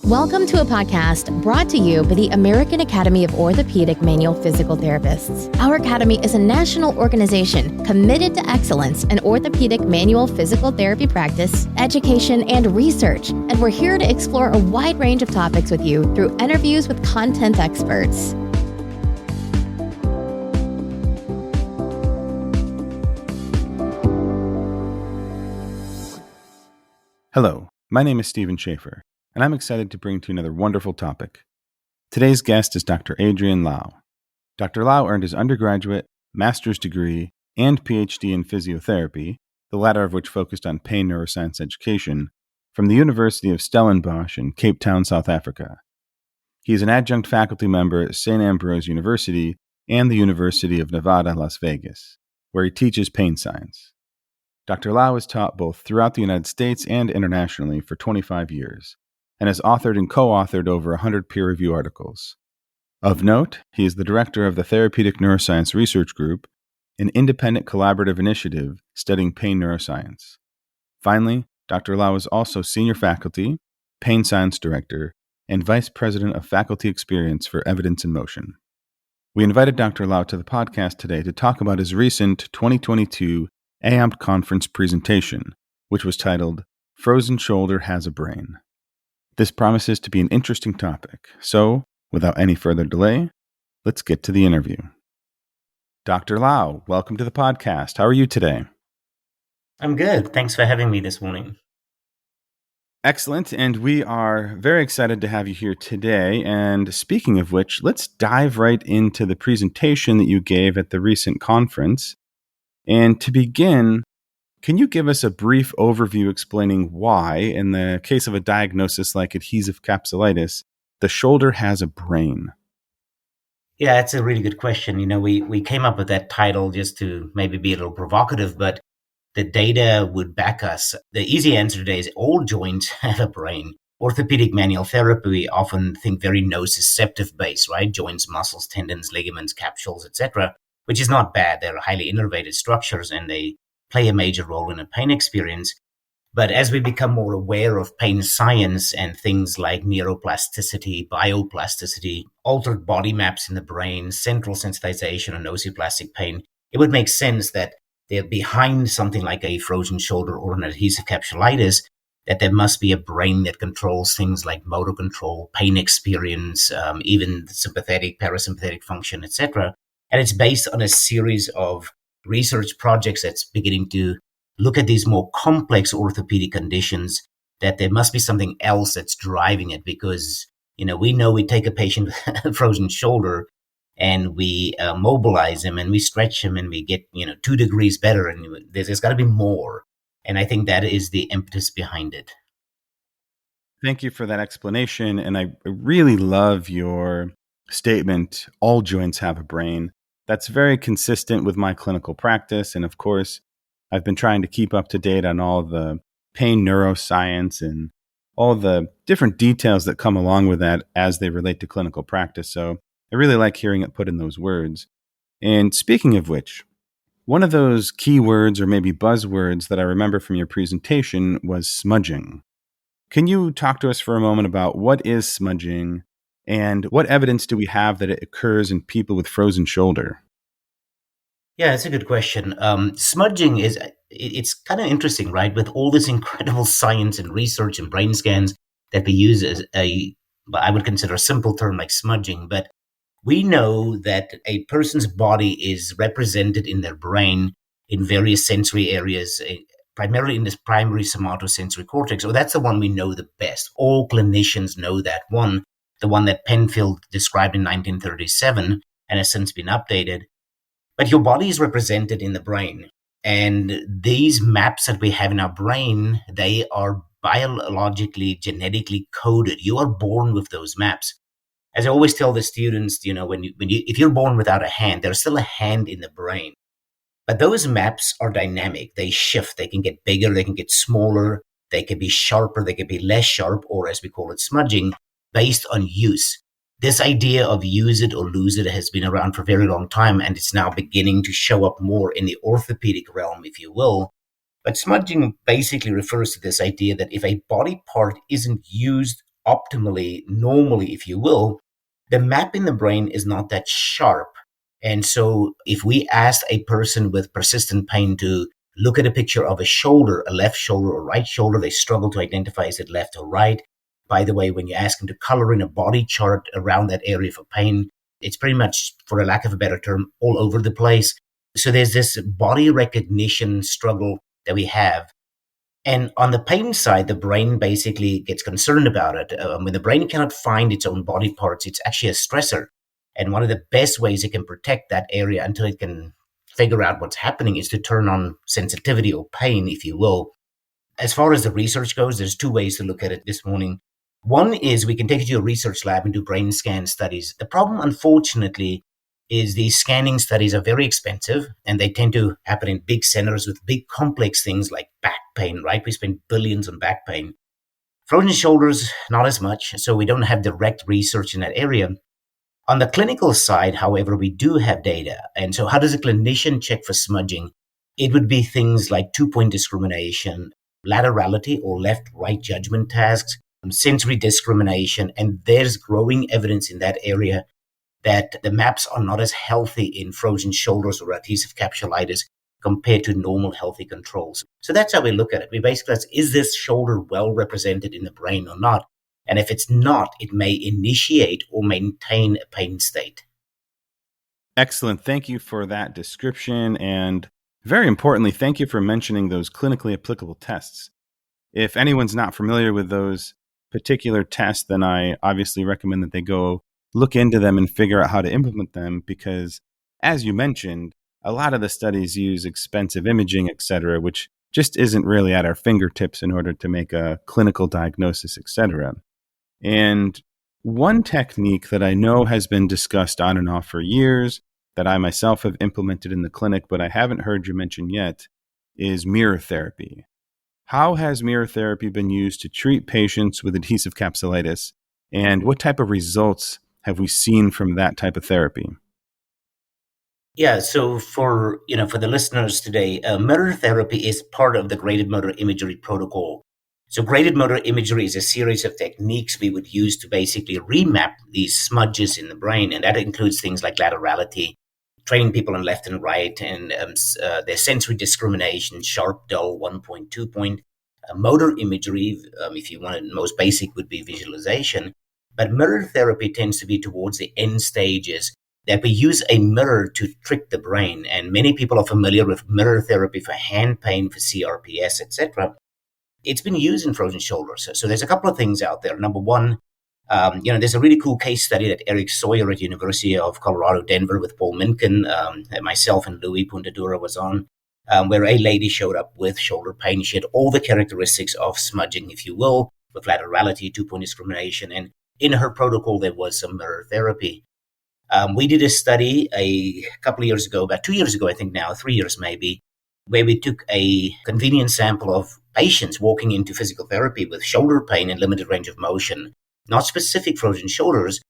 Welcome to a podcast brought to you by the American Academy of Orthopedic Manual Physical Therapists. Our academy is a national organization committed to excellence in orthopedic manual physical therapy practice, education, and research, and we're here to explore a wide range of topics with you through interviews with content experts. Hello, my name is Stephen Shaffer, and I'm excited to bring to you another wonderful topic. Today's guest is Dr. Adriaan Louw. Dr. Louw earned his undergraduate, master's degree, and PhD in physiotherapy, the latter of which focused on pain neuroscience education, from the University of Stellenbosch in Cape Town, South Africa. He is an adjunct faculty member at St. Ambrose University and the University of Nevada, Las Vegas, where he teaches pain science. Dr. Louw has taught both throughout the United States and internationally for 25 years, and has authored and co-authored over 100 peer-review articles. Of note, he is the director of the Therapeutic Neuroscience Research Group, an independent collaborative initiative studying pain neuroscience. Finally, Dr. Louw is also senior faculty, pain science director, and vice president of faculty experience for Evidence in Motion. We invited Dr. Louw to the podcast today to talk about his recent 2022 AAOMPT Conference presentation, which was titled, Frozen Shoulder Has a Brain. This promises to be an interesting topic, so, without any further delay, let's get to the interview. Dr. Louw, welcome to the podcast. How are you today? I'm good. Thanks for having me this morning. Excellent, and we are very excited to have you here today. And speaking of which, let's dive right into the presentation that you gave at the recent conference. And to begin, can you give us a brief overview explaining why, in the case of a diagnosis like adhesive capsulitis, the shoulder has a brain? Yeah, that's a really good question. We came up with that title just to maybe be a little provocative, but the data would back us. The easy answer today is all joints have a brain. Orthopedic manual therapy, we often think very nociceptive based, right? Joints, muscles, tendons, ligaments, capsules, etc., which is not bad. They're highly innervated structures and they play a major role in a pain experience. But as we become more aware of pain science and things like neuroplasticity, bioplasticity, altered body maps in the brain, central sensitization, and nociplastic pain, it would make sense that they're behind something like a frozen shoulder or an adhesive capsulitis, that there must be a brain that controls things like motor control, pain experience, even sympathetic, parasympathetic function, etc. And it's based on a series of research projects that's beginning to look at these more complex orthopedic conditions, that there must be something else that's driving it. Because, we know we take a patient with a frozen shoulder and we mobilize him and we stretch him and we get, 2 degrees better. And there's got to be more. And I think that is the impetus behind it. Thank you for that explanation. And I really love your statement, all joints have a brain. That's very consistent with my clinical practice. And of course, I've been trying to keep up to date on all the pain neuroscience and all the different details that come along with that as they relate to clinical practice. So I really like hearing it put in those words. And speaking of which, one of those keywords or maybe buzzwords that I remember from your presentation was smudging. Can you talk to us for a moment about what is smudging and what evidence do we have that it occurs in people with frozen shoulder? Yeah, that's a good question. Smudging it's kind of interesting, right? With all this incredible science and research and brain scans that we use as I would consider a simple term like smudging, but we know that a person's body is represented in their brain in various sensory areas, primarily in this primary somatosensory cortex. So that's the one we know the best. All clinicians know that one, the one that Penfield described in 1937 and has since been updated. But your body is represented in the brain. And these maps that we have in our brain, they are biologically, genetically coded. You are born with those maps. As I always tell the students, if you're born without a hand, there's still a hand in the brain. But those maps are dynamic. They shift. They can get bigger. They can get smaller. They can be sharper. They can be less sharp, or as we call it, smudging, based on use. This idea of use it or lose it has been around for a very long time, and it's now beginning to show up more in the orthopedic realm, if you will. But smudging basically refers to this idea that if a body part isn't used optimally, normally, if you will, the map in the brain is not that sharp. And so if we asked a person with persistent pain to look at a picture of a shoulder, a left shoulder or right shoulder, they struggle to identify is it left or right. By the way, when you ask them to color in a body chart around that area for pain, it's pretty much, for a lack of a better term, all over the place. So there's this body recognition struggle that we have. And on the pain side, the brain basically gets concerned about it. When the brain cannot find its own body parts, it's actually a stressor. And one of the best ways it can protect that area until it can figure out what's happening is to turn on sensitivity or pain, if you will. As far as the research goes, there's two ways to look at it this morning. One is we can take you to a research lab and do brain scan studies. The problem, unfortunately, is these scanning studies are very expensive, and they tend to happen in big centers with big complex things like back pain, right? We spend billions on back pain. Frozen shoulders, not as much, so we don't have direct research in that area. On the clinical side, however, we do have data. And so how does a clinician check for smudging? It would be things like 2-point discrimination, laterality or left-right judgment tasks, sensory discrimination, and there's growing evidence in that area that the maps are not as healthy in frozen shoulders or adhesive capsulitis compared to normal healthy controls. So that's how we look at it. We basically ask, is this shoulder well represented in the brain or not? And if it's not, it may initiate or maintain a pain state. Excellent. Thank you for that description. And very importantly, thank you for mentioning those clinically applicable tests. If anyone's not familiar with those particular tests, then I obviously recommend that they go look into them and figure out how to implement them, because as you mentioned, a lot of the studies use expensive imaging, et cetera, which just isn't really at our fingertips in order to make a clinical diagnosis, et cetera. And one technique that I know has been discussed on and off for years, that I myself have implemented in the clinic, but I haven't heard you mention yet, is mirror therapy. How has mirror therapy been used to treat patients with adhesive capsulitis, and what type of results have we seen from that type of therapy? Yeah, so for the listeners today, mirror therapy is part of the graded motor imagery protocol. So graded motor imagery is a series of techniques we would use to basically remap these smudges in the brain, and that includes things like laterality, training people on left and right, and their sensory discrimination, sharp, dull, 1-point, 2-point. Motor imagery, if you want it, most basic would be visualization. But mirror therapy tends to be towards the end stages, that we use a mirror to trick the brain. And many people are familiar with mirror therapy for hand pain, for CRPS, etc. It's been used in frozen shoulders. So there's a couple of things out there. Number one, there's a really cool case study that Eric Sawyer at University of Colorado, Denver, with Paul Minkin, and myself and Louis Puntadura was on, where a lady showed up with shoulder pain. She had all the characteristics of smudging, if you will, with laterality, 2-point discrimination, and in her protocol, there was some mirror therapy. We did a study a couple of years ago, about 2 years ago, I think now, 3 years maybe, where we took a convenient sample of patients walking into physical therapy with shoulder pain and limited range of motion, not specific frozen shoulders.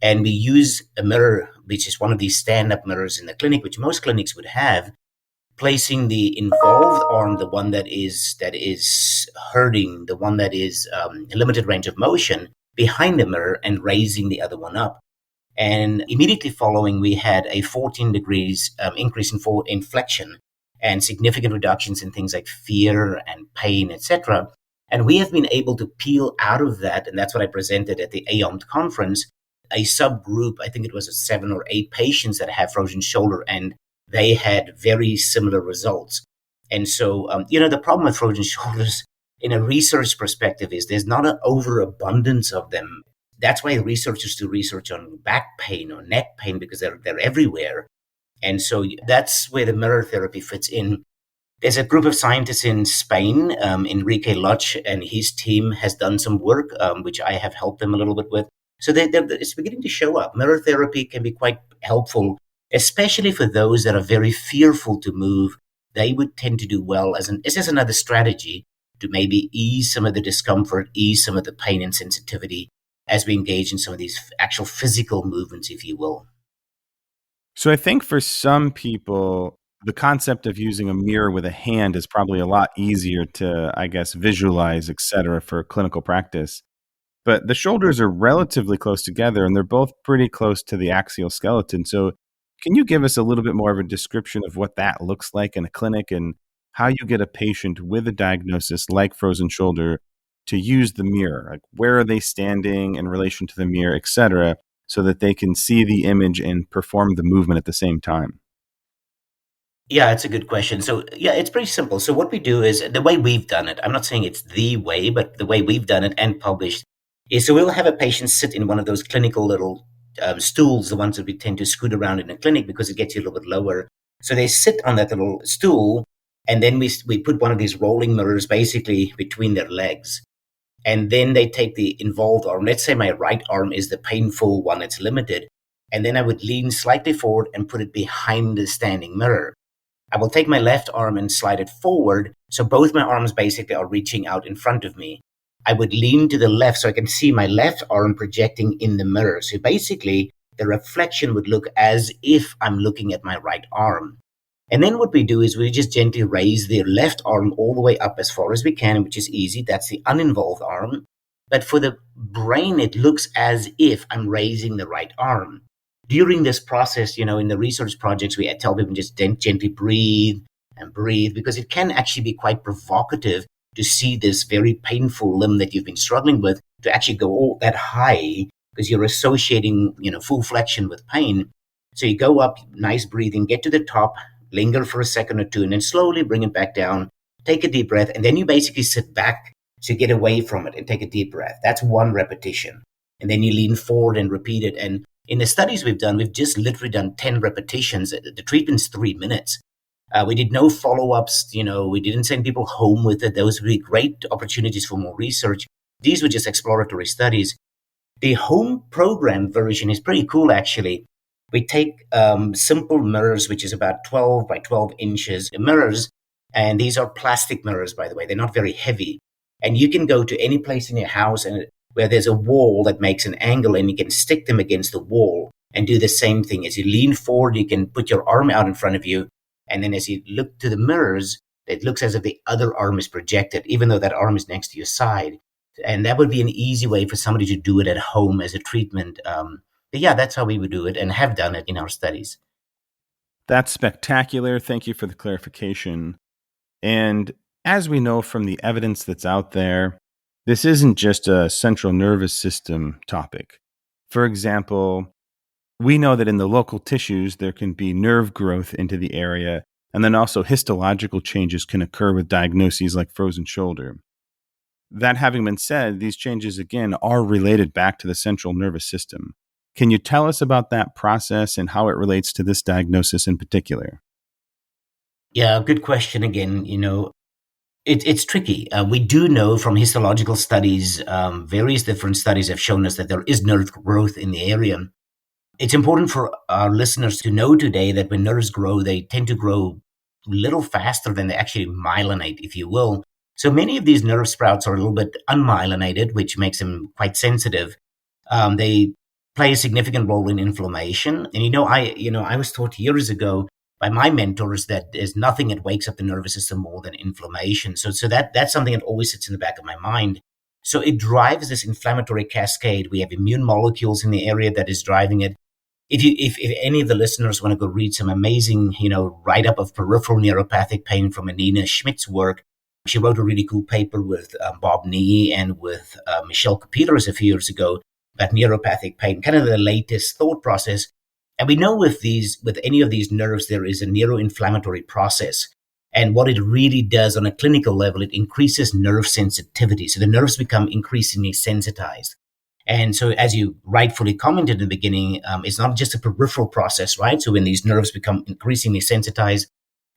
And we use a mirror, which is one of these stand-up mirrors in the clinic, which most clinics would have, placing the involved arm, the one that is hurting, the one that is limited range of motion, behind the mirror, and raising the other one up. And immediately following, we had a 14 degrees increase in forward inflection and significant reductions in things like fear and pain, etc. And we have been able to peel out of that, and that's what I presented at the AAOMPT conference, a subgroup, I think it was 7 or 8 patients that have frozen shoulder, and they had very similar results. And so, the problem with frozen shoulders in a research perspective is there's not an overabundance of them. That's why researchers do research on back pain or neck pain, because they're everywhere. And so that's where the mirror therapy fits in. There's a group of scientists in Spain, Enrique Luch and his team has done some work, which I have helped them a little bit with. So it's beginning to show up. Mirror therapy can be quite helpful, especially for those that are very fearful to move. They would tend to do well it's just another strategy to maybe ease some of the discomfort, ease some of the pain and sensitivity as we engage in some of these actual physical movements, if you will. So I think for some people, the concept of using a mirror with a hand is probably a lot easier to, I guess, visualize, et cetera, for clinical practice. But the shoulders are relatively close together, and they're both pretty close to the axial skeleton. So can you give us a little bit more of a description of what that looks like in a clinic and how you get a patient with a diagnosis like frozen shoulder to use the mirror? Like, where are they standing in relation to the mirror, et cetera, so that they can see the image and perform the movement at the same time? Yeah, it's a good question. So, yeah, it's pretty simple. So, what we do is the way we've done it, I'm not saying it's the way, but the way we've done it and published is so we'll have a patient sit in one of those clinical little stools, the ones that we tend to scoot around in a clinic because it gets you a little bit lower. So, they sit on that little stool, and then we put one of these rolling mirrors basically between their legs. And then they take the involved arm. Let's say my right arm is the painful one that's limited. And then I would lean slightly forward and put it behind the standing mirror. I will take my left arm and slide it forward. So both my arms basically are reaching out in front of me. I would lean to the left so I can see my left arm projecting in the mirror. So basically, the reflection would look as if I'm looking at my right arm. And then what we do is we just gently raise the left arm all the way up as far as we can, which is easy. That's the uninvolved arm. But for the brain, it looks as if I'm raising the right arm. During this process, in the research projects, we tell people just gently breathe and breathe because it can actually be quite provocative to see this very painful limb that you've been struggling with to actually go all that high because you're associating, full flexion with pain. So you go up, nice breathing, get to the top, linger for a second or two, and then slowly bring it back down, take a deep breath, and then you basically sit back to get away from it and take a deep breath. That's one repetition. And then you lean forward and repeat it. And in the studies we've done, we've just literally done 10 repetitions. The treatment's 3 minutes. We did no follow-ups. We didn't send people home with it. Those would be great opportunities for more research. These were just exploratory studies. The home program version is pretty cool, actually. We take simple mirrors, which is about 12 by 12 inches mirrors. And these are plastic mirrors, by the way. They're not very heavy. And you can go to any place in your house and where there's a wall that makes an angle, and you can stick them against the wall and do the same thing. As you lean forward, you can put your arm out in front of you. And then as you look to the mirrors, it looks as if the other arm is projected, even though that arm is next to your side. And that would be an easy way for somebody to do it at home as a treatment. But yeah, that's how we would do it and have done it in our studies. That's spectacular. Thank you for the clarification. And as we know from the evidence that's out there, this isn't just a central nervous system topic. For example, we know that in the local tissues, there can be nerve growth into the area, and then also histological changes can occur with diagnoses like frozen shoulder. That having been said, these changes, again, are related back to the central nervous system. Can you tell us about that process and how it relates to this diagnosis in particular? Yeah, good question again. It's tricky. We do know from histological studies, various different studies have shown us that there is nerve growth in the area. It's important for our listeners to know today that when nerves grow, they tend to grow a little faster than they actually myelinate, if you will. So many of these nerve sprouts are a little bit unmyelinated, which makes them quite sensitive. They play a significant role in inflammation. And I was taught years ago by my mentors that there's nothing that wakes up the nervous system more than inflammation. So that's something that always sits in the back of my mind. So it drives this inflammatory cascade. We have immune molecules in the area that is driving it. If any of the listeners want to go read some amazing, write-up of peripheral neuropathic pain from Anina Schmidt's work, she wrote a really cool paper with Bob Nee and with Michelle Peters a few years ago about neuropathic pain, kind of the latest thought process. And we know with any of these nerves, there is a neuroinflammatory process. And what it really does on a clinical level, it increases nerve sensitivity. So the nerves become increasingly sensitized. And so, as you rightfully commented in the beginning, it's not just a peripheral process, right? So when these nerves become increasingly sensitized,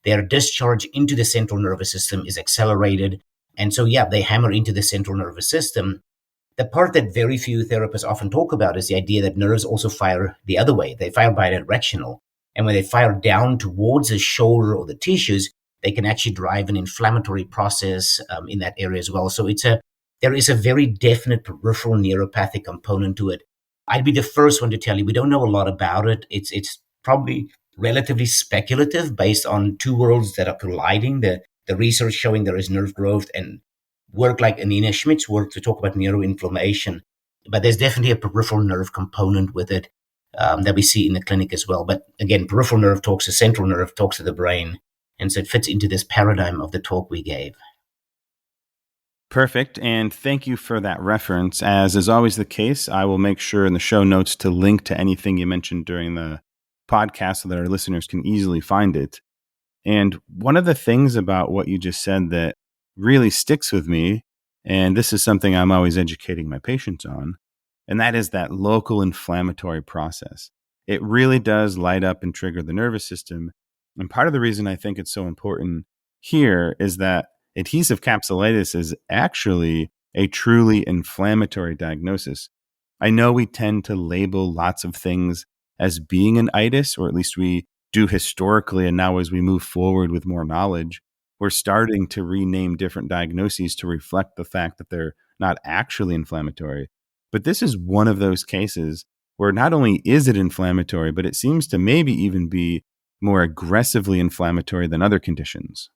their discharge into the central nervous system is accelerated. And so, yeah, they hammer into the central nervous system. The part that very few therapists often talk about is the idea that nerves also fire the other way. They fire bidirectional. And when they fire down towards the shoulder or the tissues, they can actually drive an inflammatory process in that area as well. So there is a very definite peripheral neuropathic component to it. I'd be the first one to tell you we don't know a lot about it. It's probably relatively speculative based on two worlds that are colliding. The research showing there is nerve growth and work like Anina Schmidt's work to talk about neuroinflammation. But there's definitely a peripheral nerve component with it that we see in the clinic as well. But again, peripheral nerve talks to central nerve, talks to the brain. And so it fits into this paradigm of the talk we gave. Perfect. And thank you for that reference. As is always the case, I will make sure in the show notes to link to anything you mentioned during the podcast so that our listeners can easily find it. And one of the things about what you just said that really sticks with me, and this is something I'm always educating my patients on, and that is that local inflammatory process. It really does light up and trigger the nervous system. And part of the reason I think it's so important here is that adhesive capsulitis is actually a truly inflammatory diagnosis. I know we tend to label lots of things as being an itis, or at least we do historically, and now as we move forward with more knowledge, we're starting to rename different diagnoses to reflect the fact that they're not actually inflammatory. But this is one of those cases where not only is it inflammatory, but it seems to maybe even be more aggressively inflammatory than other conditions.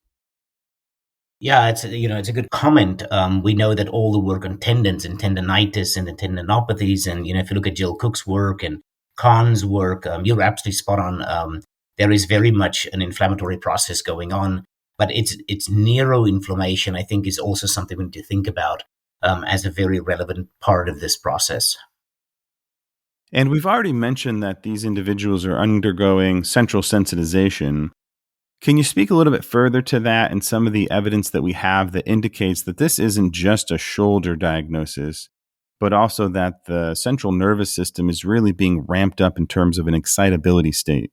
Yeah, it's a good comment. We know that all the work on tendons and tendonitis and the tendinopathies, and if you look at Jill Cook's work and Kahn's work, you're absolutely spot on. There is very much an inflammatory process going on, but it's neuroinflammation. I think is also something we need to think about as a very relevant part of this process. And we've already mentioned that these individuals are undergoing central sensitization. Can you speak a little bit further to that and some of the evidence that we have that indicates that this isn't just a shoulder diagnosis, but also that the central nervous system is really being ramped up in terms of an excitability state?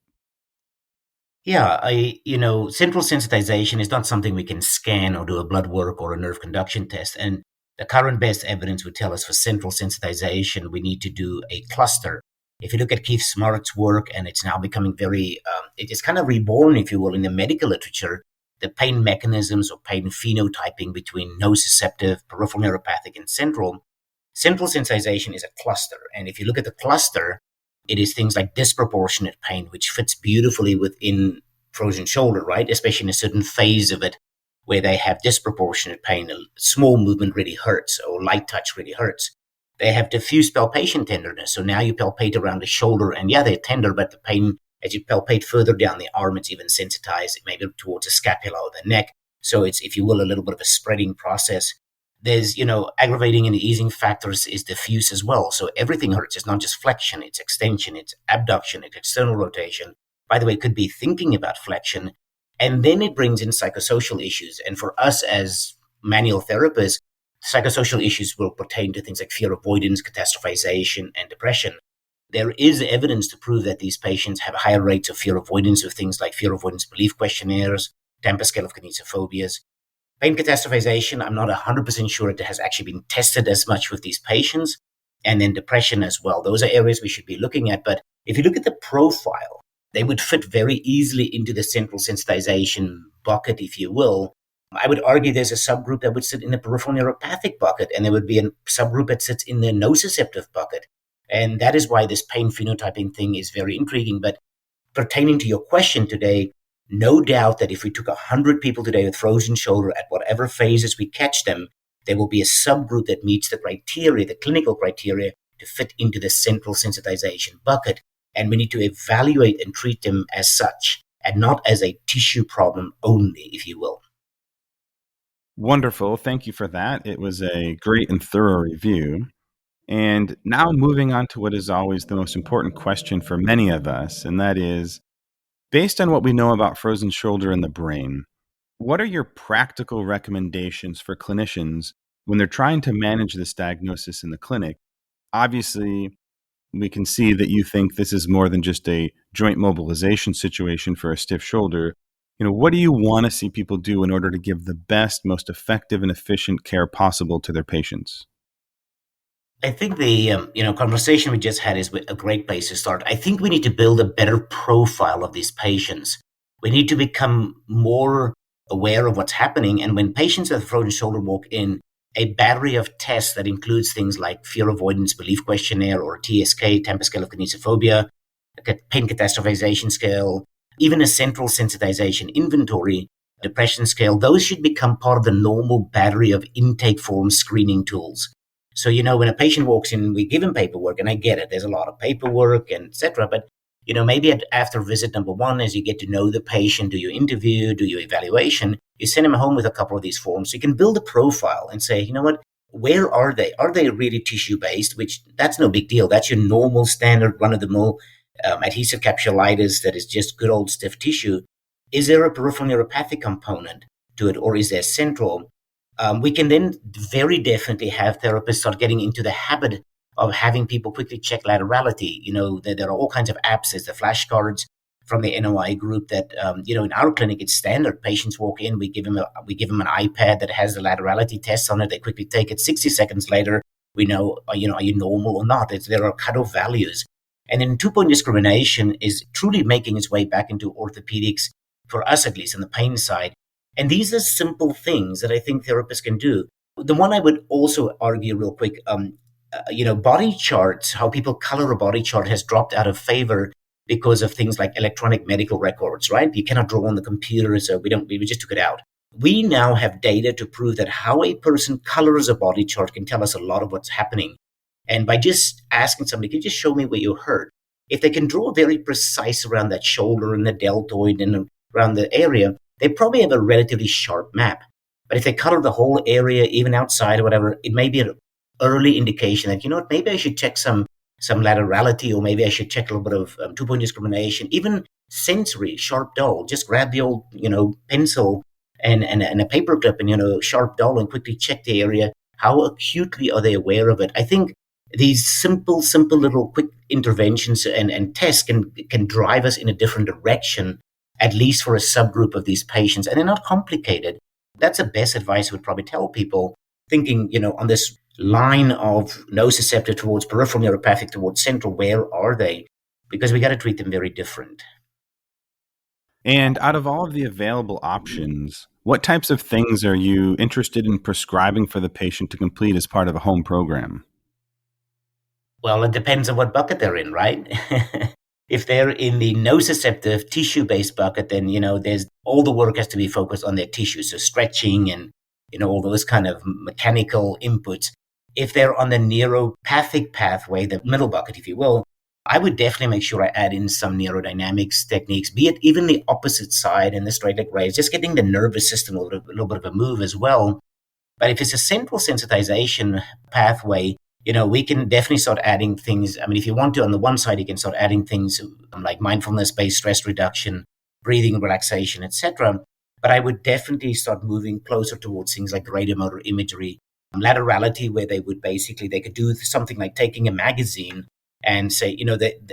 Yeah, central sensitization is not something we can scan or do a blood work or a nerve conduction test. And the current best evidence would tell us for central sensitization, we need to do a cluster. If you look at Keith Smart's work, and it's now becoming it is kind of reborn, if you will, in the medical literature, the pain mechanisms or pain phenotyping between nociceptive, peripheral neuropathic, and central. Central sensitization is a cluster. And if you look at the cluster, it is things like disproportionate pain, which fits beautifully within frozen shoulder, right? Especially in a certain phase of it where they have disproportionate pain. A small movement really hurts, or light touch really hurts. They have diffuse palpation tenderness. So now you palpate around the shoulder, and yeah, they're tender, but the pain, as you palpate further down the arm, it's even sensitized, maybe towards the scapula or the neck. So it's, if you will, a little bit of a spreading process. There's, aggravating and easing factors is diffuse as well. So everything hurts. It's not just flexion, it's extension, it's abduction, it's external rotation. By the way, it could be thinking about flexion. And then it brings in psychosocial issues. And for us as manual therapists, psychosocial issues will pertain to things like fear avoidance, catastrophization, and depression. There is evidence to prove that these patients have higher rates of fear avoidance with things like fear avoidance belief questionnaires, Tampa scale of kinesiophobias. Pain catastrophization, I'm not 100% sure it has actually been tested as much with these patients. And then depression as well. Those are areas we should be looking at. But if you look at the profile, they would fit very easily into the central sensitization bucket, if you will. I would argue there's a subgroup that would sit in the peripheral neuropathic bucket, and there would be a subgroup that sits in the nociceptive bucket. And that is why this pain phenotyping thing is very intriguing. But pertaining to your question today, no doubt that if we took 100 people today with frozen shoulder at whatever phases we catch them, there will be a subgroup that meets the criteria, the clinical criteria, to fit into the central sensitization bucket. And we need to evaluate and treat them as such, and not as a tissue problem only, if you will. Wonderful. Thank you for that. It was a great and thorough review. And now moving on to what is always the most important question for many of us, and that is, based on what we know about frozen shoulder in the brain, what are your practical recommendations for clinicians when they're trying to manage this diagnosis in the clinic? Obviously, we can see that you think this is more than just a joint mobilization situation for a stiff shoulder. What do you want to see people do in order to give the best, most effective and efficient care possible to their patients? I think the conversation we just had is a great place to start. I think we need to build a better profile of these patients. We need to become more aware of what's happening. And when patients with a frozen shoulder walk in, a battery of tests that includes things like fear avoidance belief questionnaire or TSK, Tampa scale of kinesiophobia, a pain catastrophization scale, even a central sensitization inventory, depression scale, those should become part of the normal battery of intake form screening tools. So, when a patient walks in, we give him paperwork, and I get it. There's a lot of paperwork and et cetera. But, maybe after visit number one, as you get to know the patient, do your interview, do your evaluation, you send him home with a couple of these forms. So you can build a profile and say, you know what, where are they? Are they really tissue-based? Which, that's no big deal. That's your normal standard run-of-the-mill adhesive capsulitis that is just good old stiff tissue. Is there a peripheral neuropathic component to it, or is there central? We can then very definitely have therapists start getting into the habit of having people quickly check laterality. There are all kinds of apps. There's the flashcards from the NOI group that, in our clinic, it's standard. Patients walk in, we give them an iPad that has the laterality tests on it. They quickly take it. 60 seconds later, we know, are you normal or not? There are cutoff values. And then two-point discrimination is truly making its way back into orthopedics, for us at least, on the pain side. And these are simple things that I think therapists can do. The one I would also argue real quick, body charts, how people color a body chart has dropped out of favor because of things like electronic medical records, right? You cannot draw on the computer, so we just took it out. We now have data to prove that how a person colors a body chart can tell us a lot of what's happening. And by just asking somebody, can you just show me where you hurt? If they can draw very precise around that shoulder and the deltoid and around the area, they probably have a relatively sharp map. But if they color the whole area, even outside or whatever, it may be an early indication that, maybe I should check some laterality, or maybe I should check a little bit of two-point discrimination, even sensory, sharp, dull. Just grab the old, pencil and a paper clip and, sharp, dull, and quickly check the area. How acutely are they aware of it? I think these simple little quick interventions and tests can drive us in a different direction, at least for a subgroup of these patients. And they're not complicated. That's the best advice I would probably tell people, thinking, on this line of nociceptive towards peripheral neuropathic towards central, where are they? Because we got to treat them very different. And out of all of the available options, what types of things are you interested in prescribing for the patient to complete as part of a home program? Well, it depends on what bucket they're in, right? If they're in the nociceptive tissue-based bucket, then, there's all the work has to be focused on their tissue. So stretching and, all those kind of mechanical inputs. If they're on the neuropathic pathway, the middle bucket, if you will, I would definitely make sure I add in some neurodynamics techniques, be it even the opposite side and the straight leg raise, just getting the nervous system a little bit of a move as well. But if it's a central sensitization pathway, we can definitely start adding things. I mean, if you want to, on the one side, you can start adding things like mindfulness-based stress reduction, breathing relaxation, etc. But I would definitely start moving closer towards things like greater motor imagery, laterality, where they could do something like taking a magazine and say,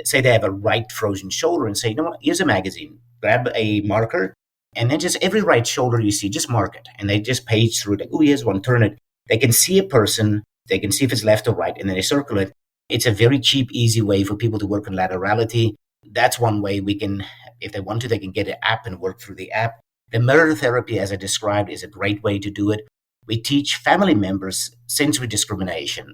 say they have a right frozen shoulder and say, here's a magazine, grab a marker, and then just every right shoulder you see, just mark it. And they just page through it, like, here's one, turn it. They can see a person. They can see if it's left or right, and then they circle it. It's a very cheap, easy way for people to work on laterality. That's one way we can, if they want to, they can get an app and work through the app. The mirror therapy, as I described, is a great way to do it. We teach family members sensory discrimination.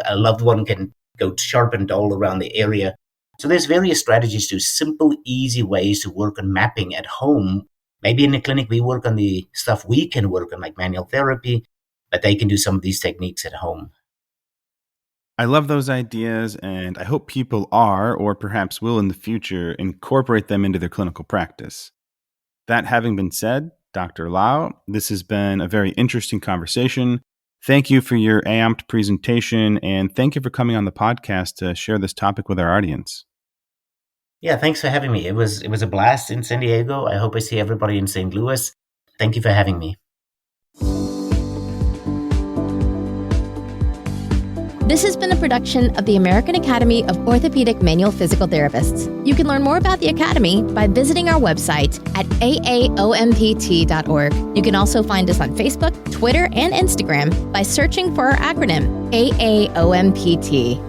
A loved one can go sharp and dull around the area. So there's various strategies to simple, easy ways to work on mapping at home. Maybe in the clinic, we work on the stuff we can work on, like manual therapy, but they can do some of these techniques at home. I love those ideas, and I hope people are, or perhaps will in the future, incorporate them into their clinical practice. That having been said, Dr. Louw, this has been a very interesting conversation. Thank you for your AAOMPT presentation, and thank you for coming on the podcast to share this topic with our audience. Yeah, thanks for having me. It was a blast in San Diego. I hope I see everybody in St. Louis. Thank you for having me. This has been a production of the American Academy of Orthopedic Manual Physical Therapists. You can learn more about the Academy by visiting our website at AAOMPT.org. You can also find us on Facebook, Twitter, and Instagram by searching for our acronym, AAOMPT.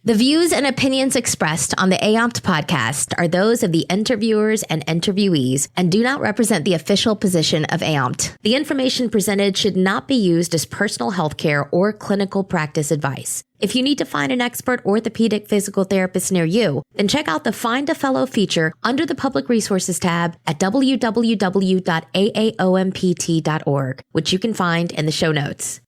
The views and opinions expressed on the AAOMPT podcast are those of the interviewers and interviewees and do not represent the official position of AAOMPT. The information presented should not be used as personal healthcare or clinical practice advice. If you need to find an expert orthopedic physical therapist near you, then check out the Find a Fellow feature under the Public Resources tab at www.aaompt.org, which you can find in the show notes.